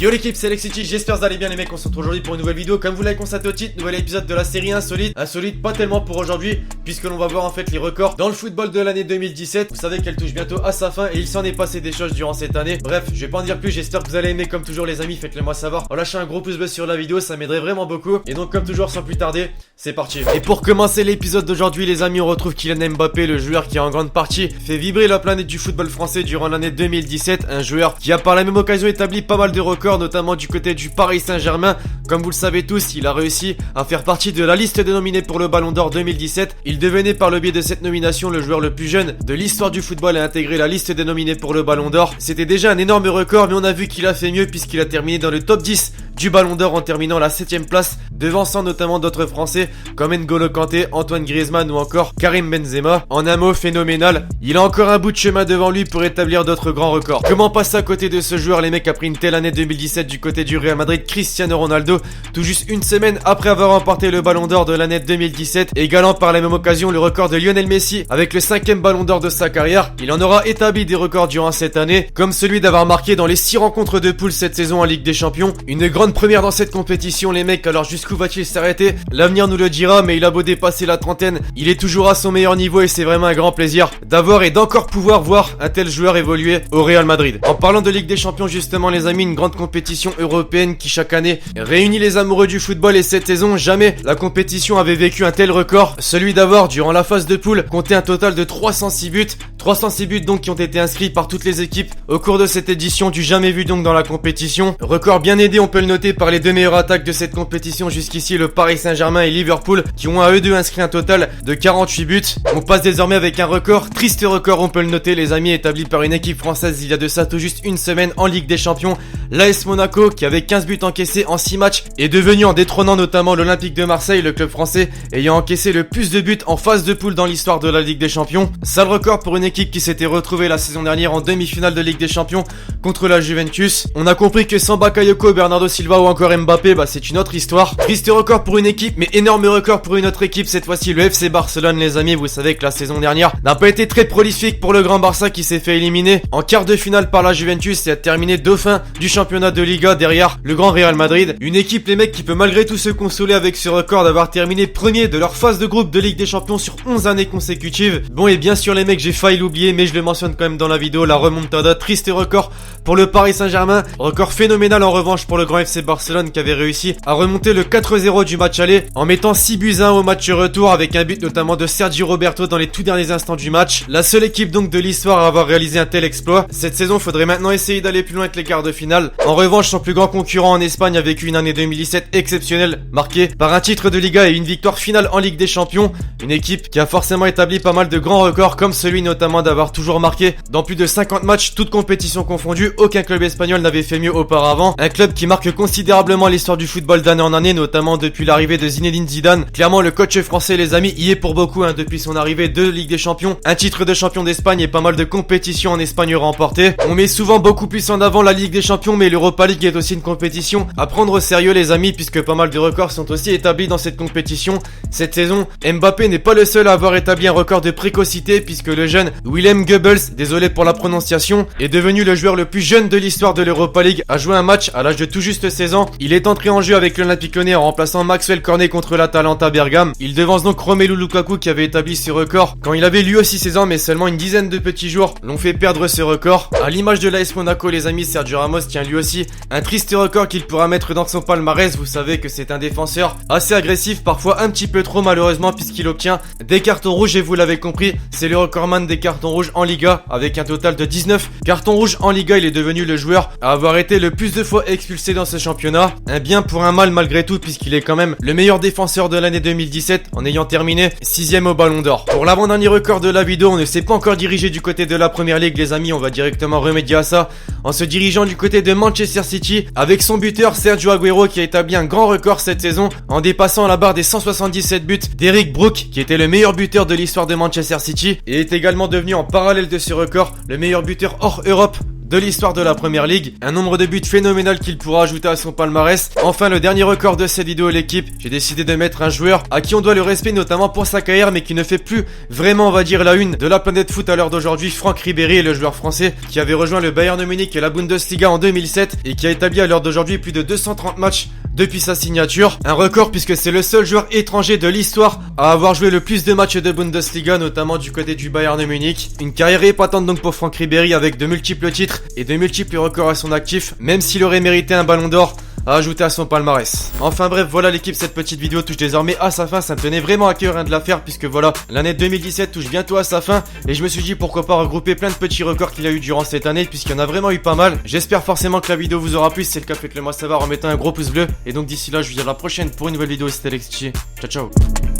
Yo l'équipe, c'est Alexity, j'espère que vous allez bien les mecs. On se retrouve aujourd'hui pour une nouvelle vidéo. Comme vous l'avez constaté au titre, nouvel épisode de la série insolite. Insolite pas tellement pour aujourd'hui, puisque l'on va voir en fait les records dans le football de l'année 2017. Vous savez qu'elle touche bientôt à sa fin et il s'en est passé des choses durant cette année. Bref, je vais pas en dire plus, j'espère que vous allez aimer. Comme toujours les amis, faites-le moi savoir en lâchant un gros pouce bleu sur la vidéo, ça m'aiderait vraiment beaucoup. Et donc comme toujours, sans plus tarder, c'est parti. Et pour commencer l'épisode d'aujourd'hui les amis, on retrouve Kylian Mbappé, le joueur qui a en grande partie fait vibrer la planète du football français durant l'année 2017. Un joueur qui a par la même occasion établi pas mal de records, notamment du côté du Paris Saint-Germain. Comme vous le savez tous, il a réussi à faire partie de la liste des nominés pour le Ballon d'Or 2017. Il devenait par le biais de cette nomination le joueur le plus jeune de l'histoire du football à intégrer la liste des nominés pour le Ballon d'Or. C'était déjà un énorme record, mais on a vu qu'il a fait mieux puisqu'il a terminé dans le top 10 du Ballon d'Or en terminant la 7ème place, devançant notamment d'autres Français comme N'Golo Kanté, Antoine Griezmann ou encore Karim Benzema. En un mot, phénoménal. Il a encore un bout de chemin devant lui pour établir d'autres grands records. Comment passer à côté de ce joueur les mecs après une telle année 2017 du côté du Real Madrid? Cristiano Ronaldo, tout juste une semaine après avoir remporté le Ballon d'Or de l'année 2017, égalant par la même occasion le record de Lionel Messi avec le 5ème Ballon d'Or de sa carrière. Il en aura établi des records durant cette année, comme celui d'avoir marqué dans les 6 rencontres de poule cette saison en Ligue des Champions. Une grande première dans cette compétition les mecs, alors jusqu'où va-t-il s'arrêter? L'avenir nous le dira, mais il a beau dépasser la trentaine, il est toujours à son meilleur niveau et c'est vraiment un grand plaisir d'avoir et d'encore pouvoir voir un tel joueur évoluer au Real Madrid. En parlant de Ligue des Champions justement les amis, une grande compétition européenne qui chaque année réunit les amoureux du football, et cette saison jamais la compétition avait vécu un tel record, celui d'avoir durant la phase de poule compté un total de 306 buts. 306 buts donc qui ont été inscrits par toutes les équipes au cours de cette édition, du jamais vu donc dans la compétition. Record bien aidé, on peut le noter, par les deux meilleures attaques de cette compétition jusqu'ici, le Paris Saint-Germain et Liverpool, qui ont à eux deux inscrit un total de 48 buts. On passe désormais avec un record, triste record on peut le noter les amis, établi par une équipe française il y a de ça tout juste une semaine en Ligue des Champions. L'AS Monaco, qui avec 15 buts encaissés en 6 matchs, est devenu en détrônant notamment l'Olympique de Marseille, le club français ayant encaissé le plus de buts en phase de poule dans l'histoire de la Ligue des Champions. Sale record pour une équipe qui s'était retrouvée la saison dernière en demi-finale de Ligue des Champions contre la Juventus. On a compris que sans Bakayoko, Bernardo Silva ou encore Mbappé, c'est une autre histoire. Triste record pour une équipe, mais énorme record pour une autre équipe, cette fois-ci le FC Barcelone les amis. Vous savez que la saison dernière n'a pas été très prolifique pour le grand Barça, qui s'est fait éliminer en quart de finale par la Juventus et a terminé dauphin du championnat de Liga derrière le grand Real Madrid. Une équipe les mecs qui peut malgré tout se consoler avec ce record d'avoir terminé premier de leur phase de groupe de Ligue des Champions sur 11 années consécutives. Bon, et bien sûr les mecs, j'ai failli l'oublier mais je le mentionne quand même dans la vidéo, la remontada. Triste record pour le Paris Saint-Germain, record phénoménal en revanche pour le grand FC Barcelone, qui avait réussi à remonter le 4-0 du match aller en mettant 6 buts à 1 au match retour, avec un but notamment de Sergio Roberto dans les tout derniers instants du match. La seule équipe donc de l'histoire à avoir réalisé un tel exploit. Cette saison, faudrait maintenant essayer d'aller plus loin avec les quarts de finale. En revanche, son plus grand concurrent en Espagne a vécu une année 2017 exceptionnelle, marquée par un titre de Liga et une victoire finale en Ligue des Champions. Une équipe qui a forcément établi pas mal de grands records, comme celui notamment d'avoir toujours marqué dans plus de 50 matchs, toutes compétitions confondues. Aucun club espagnol n'avait fait mieux auparavant. Un club qui marque considérablement l'histoire du football d'année en année, notamment depuis l'arrivée de Zinedine Zidane. Clairement, le coach français les amis y est pour beaucoup depuis son arrivée de Ligue des Champions, un titre de champion d'Espagne et pas mal de compétitions en Espagne remportées. On met souvent beaucoup plus en avant la Ligue des Champions, mais l'Europa League est aussi une compétition à prendre au sérieux les amis, puisque pas mal de records sont aussi établis dans cette compétition. Cette saison, Mbappé n'est pas le seul à avoir établi un record de précocité, puisque le jeune Willem Goebbels, désolé pour la prononciation, est devenu le joueur le plus jeune de l'histoire de l'Europa League à jouer un match à l'âge de tout juste 16 ans. Il est entré en jeu avec l'Olympique Lyonnais en remplaçant Maxwell Cornet contre l'Atalanta Bergame. Il devance donc Romelu Lukaku qui avait établi ce record quand il avait lui aussi 16 ans, mais seulement une dizaine de petits jours l'ont fait perdre ce record. À l'image de l'AS Monaco les amis, Sergio Ramos tient lui aussi un triste record qu'il pourra mettre dans son palmarès. Vous savez que c'est un défenseur assez agressif, parfois un petit peu trop malheureusement, puisqu'il obtient des cartons rouges et vous l'avez compris, c'est le recordman des cartons rouges en Liga avec un total de 19 cartons rouges en Liga. Il est devenu le joueur à avoir été le plus de fois expulsé dans ce championnat. Un bien pour un mal malgré tout, puisqu'il est quand même le meilleur défenseur de l'année 2017 en ayant terminé 6ème au Ballon d'Or. Pour l'avant-dernier record de la vidéo, on ne s'est pas encore dirigé du côté de la Première Ligue les amis, on va directement remédier à ça en se dirigeant du côté de Manchester City avec son buteur Sergio Aguero, qui a établi un grand record cette saison en dépassant la barre des 177 buts d'Eric Brook, qui était le meilleur buteur de l'histoire de Manchester City et est également devenu en parallèle de ce record le meilleur buteur hors Europe de l'histoire de la Première Ligue. Un nombre de buts phénoménal qu'il pourra ajouter à son palmarès. Enfin, le dernier record de cette vidéo, l'équipe, j'ai décidé de mettre un joueur à qui on doit le respect, notamment pour sa carrière, mais qui ne fait plus vraiment, on va dire, la une de la planète foot à l'heure d'aujourd'hui. Franck Ribéry est le joueur français qui avait rejoint le Bayern de Munich et la Bundesliga en 2007 et qui a établi à l'heure d'aujourd'hui plus de 230 matchs depuis sa signature. Un record puisque c'est le seul joueur étranger de l'histoire à avoir joué le plus de matchs de Bundesliga, notamment du côté du Bayern de Munich. Une carrière épatante donc pour Franck Ribéry avec de multiples titres et de multiples records à son actif, même s'il aurait mérité un ballon d'or à ajouter à son palmarès. Enfin bref, voilà l'équipe, cette petite vidéo touche désormais à sa fin. Ça me tenait vraiment à cœur de la faire puisque voilà, l'année 2017 touche bientôt à sa fin et je me suis dit pourquoi pas regrouper plein de petits records qu'il a eu durant cette année puisqu'il y en a vraiment eu pas mal. J'espère forcément que la vidéo vous aura plu. Si c'est le cas, faites-le moi savoir en mettant un gros pouce bleu. Et donc d'ici là, je vous dis à la prochaine pour une nouvelle vidéo. C'était Alexis. Ciao ciao.